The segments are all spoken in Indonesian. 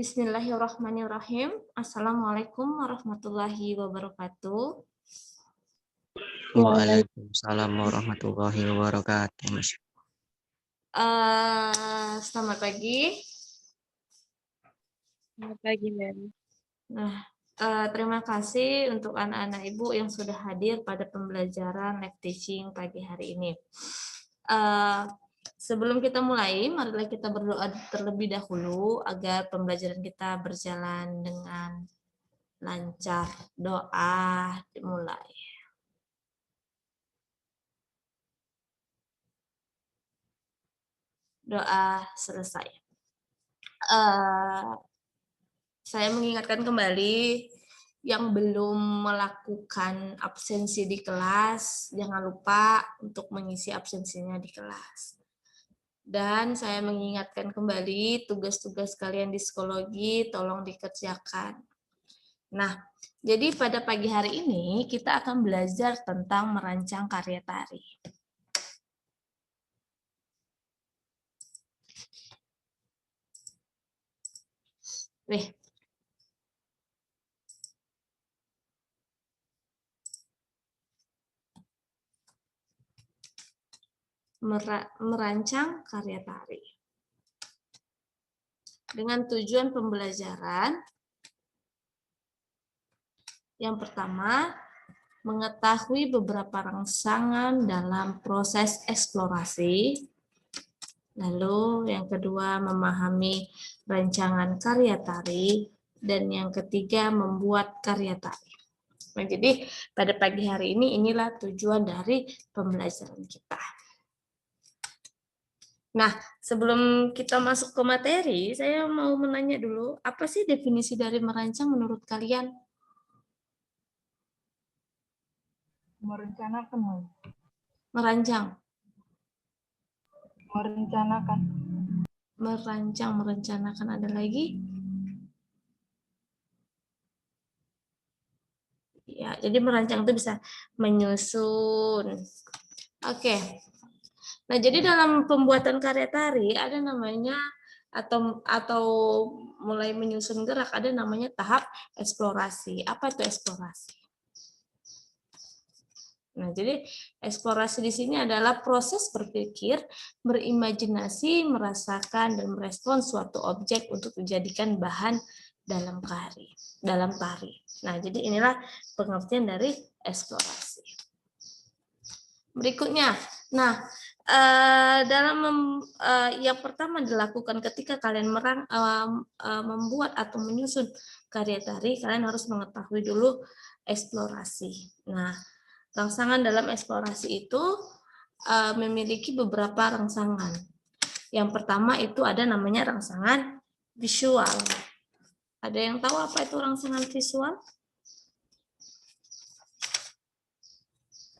Bismillahirrahmanirrahim. Assalamualaikum warahmatullahi wabarakatuh. Waalaikumsalam warahmatullahi wabarakatuh. Selamat pagi. Selamat pagi, Mem. Nah, terima kasih untuk anak-anak Ibu yang sudah hadir pada pembelajaran live teaching pagi hari ini. Sebelum kita mulai, marilah kita berdoa terlebih dahulu agar pembelajaran kita berjalan dengan lancar. Doa dimulai. Doa selesai. Saya mengingatkan kembali yang belum melakukan absensi di kelas, jangan lupa untuk mengisi absensinya di kelas. Dan saya mengingatkan kembali tugas-tugas kalian di psikologi tolong dikerjakan. Nah, jadi pada pagi hari ini kita akan belajar tentang merancang karya tari. Merancang karya tari. Dengan tujuan pembelajaran, yang pertama, mengetahui beberapa rangsangan dalam proses eksplorasi. Lalu yang kedua, memahami rancangan karya tari. Dan yang ketiga, membuat karya tari. Nah, jadi pada pagi hari ini inilah tujuan dari pembelajaran kita. Nah, sebelum kita masuk ke materi, saya mau menanya dulu, apa sih definisi dari merancang menurut kalian? Merencanakan. Merancang. Merencanakan. Merancang, merencanakan, ada lagi? Ya, jadi merancang itu bisa menyusun. Oke. Nah, jadi dalam pembuatan karya tari ada namanya atau mulai menyusun gerak ada namanya tahap eksplorasi. Apa itu eksplorasi? Nah, jadi eksplorasi di sini adalah proses berpikir, berimajinasi, merasakan dan merespons suatu objek untuk dijadikan bahan dalam tari. Nah, jadi inilah pengertian dari eksplorasi. Berikutnya, nah yang pertama dilakukan ketika kalian membuat atau menyusun karya tari, kalian harus mengetahui dulu eksplorasi. Nah, rangsangan dalam eksplorasi itu memiliki beberapa rangsangan. Yang pertama itu ada namanya rangsangan visual. Ada yang tahu apa itu rangsangan visual?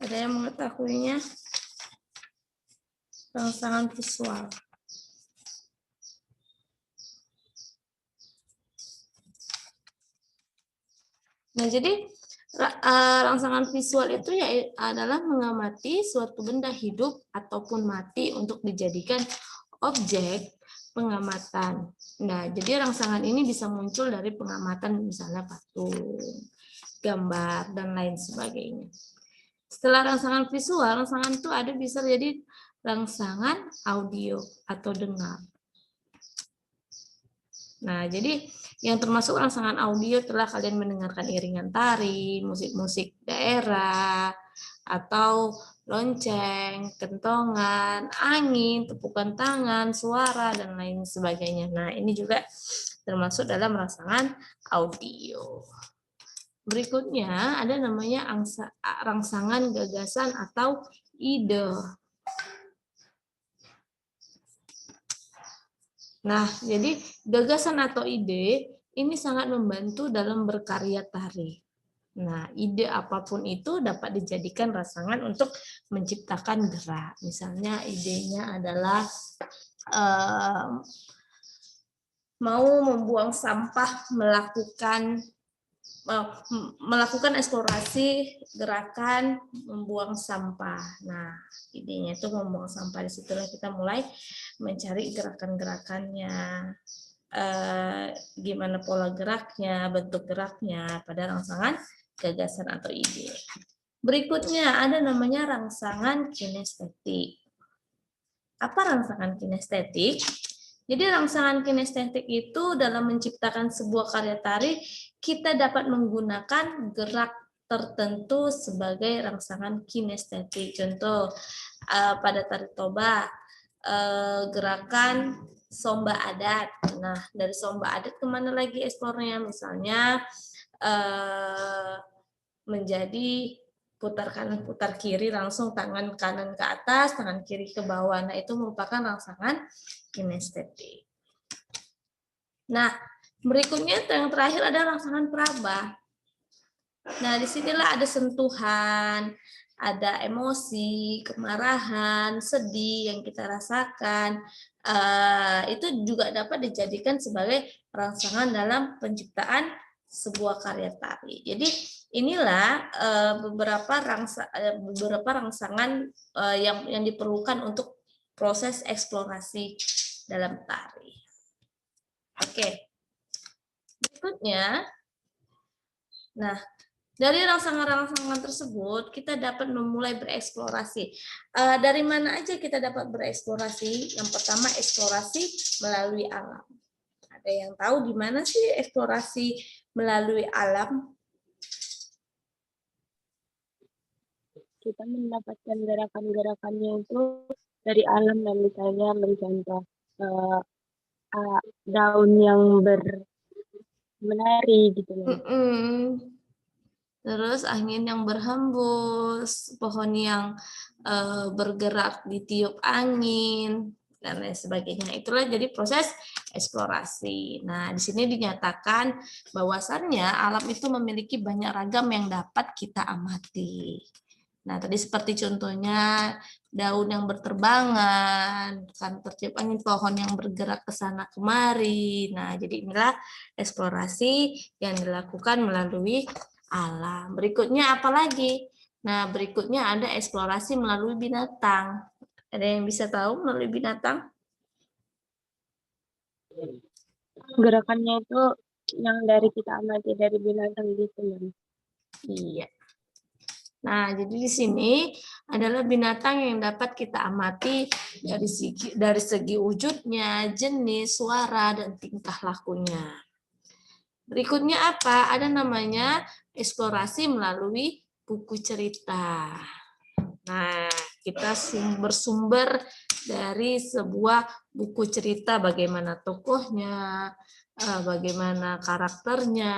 Ada yang mengetahuinya? Rangsangan visual. Nah, jadi rangsangan visual itu adalah mengamati suatu benda hidup ataupun mati untuk dijadikan objek pengamatan. Nah, jadi rangsangan ini bisa muncul dari pengamatan misalnya patung, gambar, dan lain sebagainya. Setelah rangsangan visual, rangsangan itu bisa jadi rangsangan audio atau dengar. Nah, jadi yang termasuk rangsangan audio telah kalian mendengarkan iringan tari, musik-musik daerah, atau lonceng, kentongan, angin, tepukan tangan, suara, dan lain sebagainya. Nah, ini juga termasuk dalam rangsangan audio. Berikutnya ada namanya rangsangan gagasan atau ide. Nah, jadi gagasan atau ide ini sangat membantu dalam berkarya tari. Nah, ide apapun itu dapat dijadikan rangsangan untuk menciptakan gerak. Misalnya idenya adalah mau membuang sampah, melakukan eksplorasi gerakan membuang sampah. Nah, idenya itu membuang sampah. Disitulah kita mulai mencari gerakan-gerakannya. gimana pola geraknya, bentuk geraknya pada rangsangan gagasan atau ide. Berikutnya ada namanya rangsangan kinestetik. Apa rangsangan kinestetik? Jadi rangsangan kinestetik itu dalam menciptakan sebuah karya tari, kita dapat menggunakan gerak tertentu sebagai rangsangan kinestetik. Contoh, pada tari toba, gerakan somba adat. Nah, dari somba adat kemana lagi eksplornya? Misalnya menjadi putar kanan, putar kiri, langsung tangan kanan ke atas, tangan kiri ke bawah. Nah, itu merupakan rangsangan kinestetik. Nah, berikutnya yang terakhir ada rangsangan peraba. Nah, disinilah ada sentuhan, ada emosi, kemarahan, sedih yang kita rasakan. Itu juga dapat dijadikan sebagai rangsangan dalam penciptaan sebuah karya tari. Jadi inilah beberapa rangsangan yang diperlukan untuk proses eksplorasi dalam tari. Oke, berikutnya, nah dari rangsangan-rangsangan tersebut kita dapat memulai bereksplorasi. Dari mana aja kita dapat bereksplorasi? Yang pertama eksplorasi melalui alam. Ada yang tahu di mana sih eksplorasi melalui alam? Kita mendapatkan gerakan-gerakannya itu dari alam, dan misalnya mencontoh daun yang menari gitu loh. Terus angin yang berhembus, pohon yang bergerak ditiup angin, dan lain sebagainya. Itulah jadi proses eksplorasi. Nah, di sini dinyatakan bahwasannya alam itu memiliki banyak ragam yang dapat kita amati. Nah, tadi seperti contohnya daun yang berterbangan, kan tertiup angin, pohon yang bergerak ke sana kemari. Nah, jadi inilah eksplorasi yang dilakukan melalui alam. Berikutnya apa lagi? Nah, berikutnya ada eksplorasi melalui binatang. Ada yang bisa tahu melalui binatang? Gerakannya itu yang dari kita amati dari binatang gitu kan. Iya. Nah, jadi di sini adalah binatang yang dapat kita amati dari segi wujudnya, jenis, suara, dan tingkah lakunya. Berikutnya apa? Ada namanya eksplorasi melalui buku cerita. Nah, kita bersumber dari sebuah buku cerita, bagaimana tokohnya, bagaimana karakternya,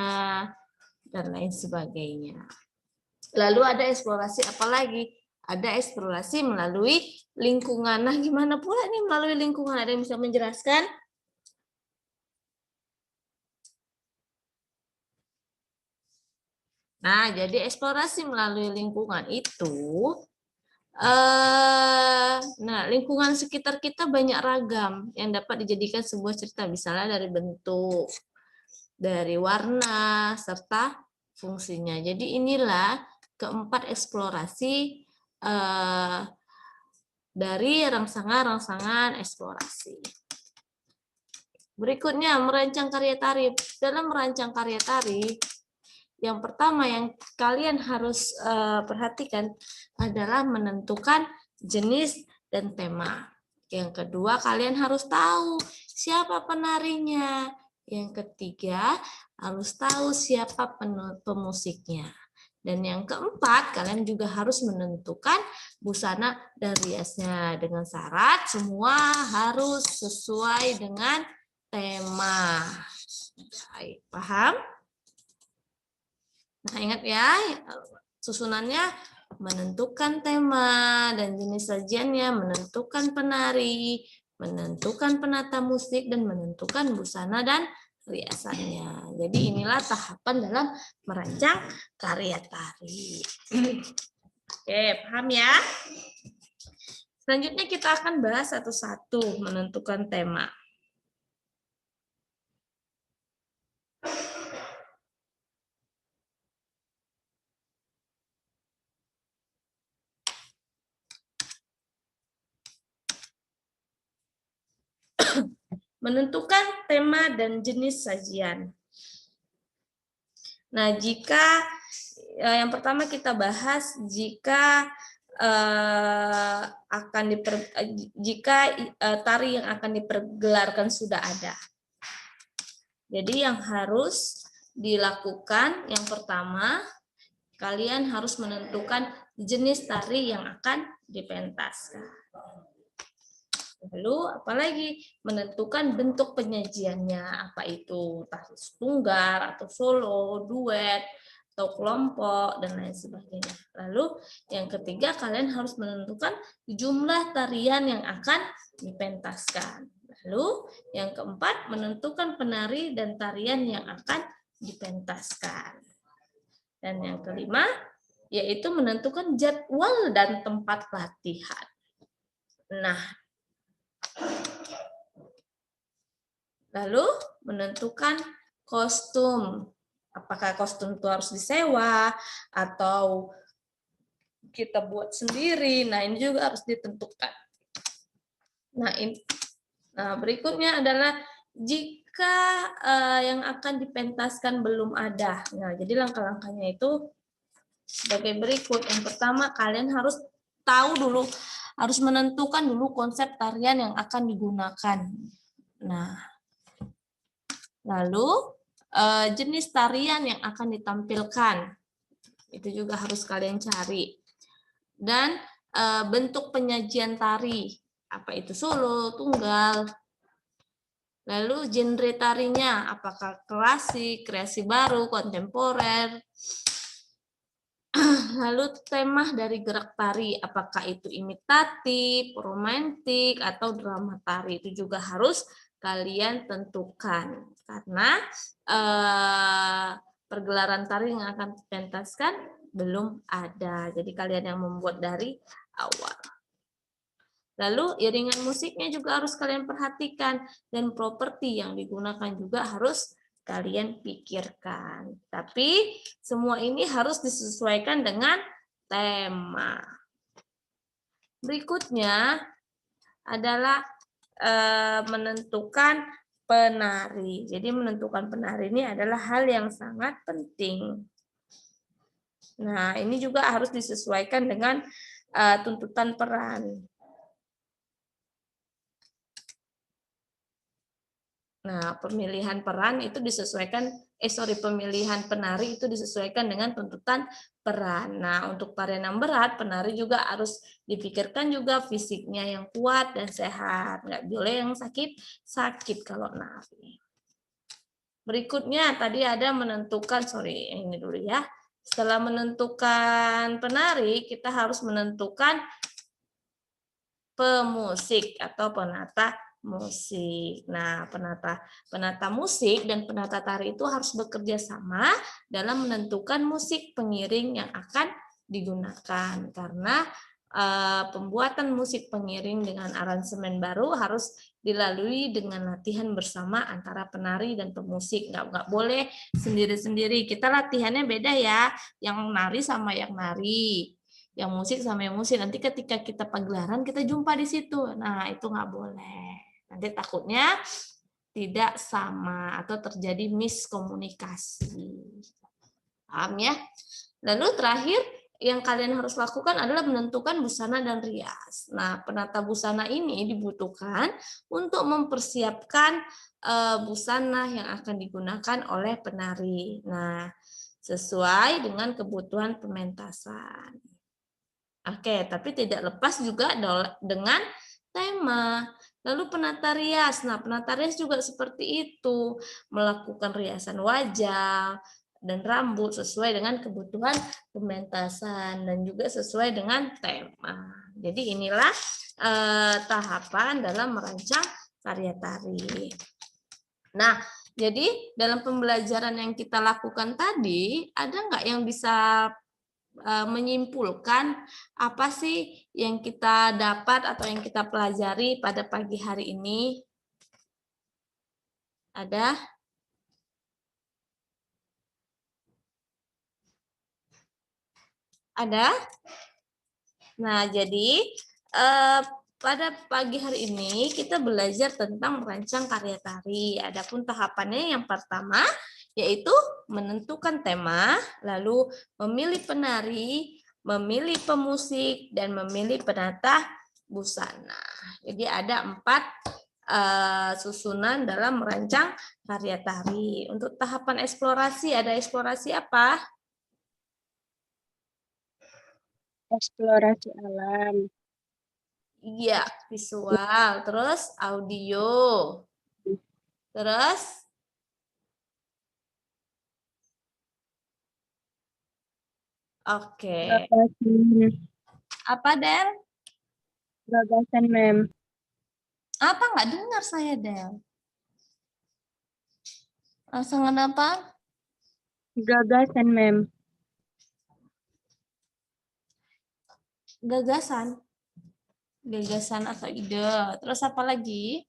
dan lain sebagainya. Lalu ada eksplorasi apa lagi? Ada eksplorasi melalui lingkungan. Nah, gimana pula nih melalui lingkungan? Ada yang bisa menjelaskan? Nah, jadi eksplorasi melalui lingkungan itu, lingkungan sekitar kita banyak ragam yang dapat dijadikan sebuah cerita, misalnya dari bentuk, dari warna, serta fungsinya. Jadi inilah keempat eksplorasi dari rangsangan-rangsangan eksplorasi. Berikutnya, merancang karya tari. Dalam merancang karya tari, yang pertama yang kalian harus perhatikan adalah menentukan jenis dan tema. Yang kedua, kalian harus tahu siapa penarinya. Yang ketiga, harus tahu siapa pemusiknya. Dan yang keempat, kalian juga harus menentukan busana dan riasnya. Dengan syarat semua harus sesuai dengan tema. Baik, paham? Nah, ingat ya, susunannya menentukan tema dan jenis sajiannya, menentukan penari, menentukan penata musik, dan menentukan busana dan riasannya. Jadi inilah tahapan dalam merancang karya tari. Oke, paham ya? Selanjutnya kita akan bahas satu-satu menentukan tema. menentukan tema dan jenis sajian. Nah, jika yang pertama kita bahas jika tari yang akan dipergelarkan sudah ada. Jadi yang harus dilakukan yang pertama, kalian harus menentukan jenis tari yang akan dipentaskan. Lalu apalagi menentukan bentuk penyajiannya, apa itu tari tunggal atau solo, duet, atau kelompok, dan lain sebagainya. Lalu yang ketiga, kalian harus menentukan jumlah tarian yang akan dipentaskan. Lalu yang keempat, menentukan penari dan tarian yang akan dipentaskan. Dan yang kelima, yaitu menentukan jadwal dan tempat latihan. Nah, lalu menentukan kostum. Apakah kostum itu harus disewa atau kita buat sendiri. Nah, ini juga harus ditentukan. Nah, berikutnya adalah jika yang akan dipentaskan belum ada. Nah, jadi langkah-langkahnya itu sebagai berikut. Yang pertama, kalian harus tahu dulu, harus menentukan dulu konsep tarian yang akan digunakan. Nah, lalu jenis tarian yang akan ditampilkan, itu juga harus kalian cari. Dan bentuk penyajian tari, apa itu solo, tunggal. Lalu genre tarinya, apakah klasik, kreasi baru, kontemporer. Lalu tema dari gerak tari, apakah itu imitatif, romantik, atau drama tari, itu juga harus kalian tentukan. Karena pergelaran tari yang akan dipentaskan belum ada. Jadi kalian yang membuat dari awal. Lalu iringan musiknya juga harus kalian perhatikan. Dan properti yang digunakan juga harus kalian pikirkan. Tapi semua ini harus disesuaikan dengan tema. Berikutnya adalah menentukan penari. Jadi menentukan penari ini adalah hal yang sangat penting. Nah, ini juga harus disesuaikan dengan tuntutan peran. Nah, pemilihan peran itu disesuaikan, pemilihan penari itu disesuaikan dengan tuntutan peran. Nah, untuk tarian yang berat, penari juga harus dipikirkan juga fisiknya yang kuat dan sehat. Nggak boleh yang sakit kalau nari. Berikutnya, tadi ada menentukan, ini dulu ya. Setelah menentukan penari, kita harus menentukan pemusik atau penata musik. Nah, penata musik dan penata tari itu harus bekerja sama dalam menentukan musik pengiring yang akan digunakan. Karena pembuatan musik pengiring dengan aransemen baru harus dilalui dengan latihan bersama antara penari dan pemusik. Nggak boleh sendiri-sendiri. Kita latihannya beda ya, yang nari sama yang nari. Yang musik sama yang musik. Nanti ketika kita pagelaran, kita jumpa di situ. Nah, itu nggak boleh. Nanti takutnya tidak sama atau terjadi miskomunikasi. Paham ya? Lalu terakhir, yang kalian harus lakukan adalah menentukan busana dan rias. Nah, penata busana ini dibutuhkan untuk mempersiapkan busana yang akan digunakan oleh penari. Nah, sesuai dengan kebutuhan pementasan. Oke, tapi tidak lepas juga dengan tema. Lalu penata rias. Nah, penata rias juga seperti itu. Melakukan riasan wajah dan rambut sesuai dengan kebutuhan pementasan dan juga sesuai dengan tema. Jadi inilah tahapan dalam merancang karya tari. Nah, jadi dalam pembelajaran yang kita lakukan tadi, ada nggak yang bisa menyimpulkan apa sih yang kita dapat atau yang kita pelajari pada pagi hari ini? Ada? Ada? Nah, jadi pada pagi hari ini kita belajar tentang merancang karya tari. Adapun tahapannya yang pertama yaitu menentukan tema, lalu memilih penari, memilih pemusik, dan memilih penata busana. Jadi ada 4 susunan dalam merancang karya tari. Untuk tahapan eksplorasi, ada eksplorasi apa? Eksplorasi alam. Iya, visual. Terus audio. Terus oke. Gagasan. Apa, Del? Gagasan, Mem. Apa nggak dengar saya, Del? Rangsangan apa? Gagasan, Mem. Gagasan. Gagasan atau ide. Terus apa lagi?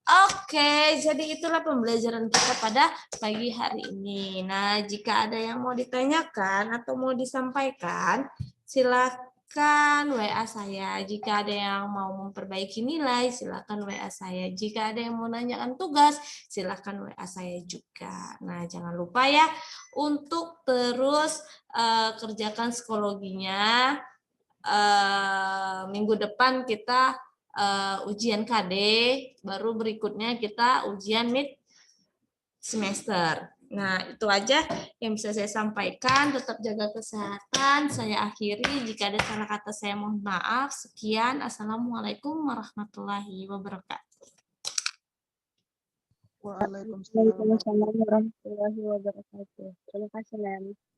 Oke, jadi itulah pembelajaran kita pada pagi hari ini. Nah, jika ada yang mau ditanyakan atau mau disampaikan, silakan WA saya. Jika ada yang mau memperbaiki nilai, silakan WA saya. Jika ada yang mau nanyakan tugas, silakan WA saya juga. Nah, jangan lupa ya untuk terus kerjakan psikologinya. Minggu depan kita ujian KD, baru berikutnya kita ujian mid semester. Nah, itu aja yang bisa saya sampaikan. Tetap jaga kesehatan. Saya akhiri. Jika ada salah kata saya mohon maaf. Sekian. Assalamualaikum warahmatullahi wabarakatuh. Waalaikumsalam warahmatullahi wabarakatuh. Terima kasih, Mem.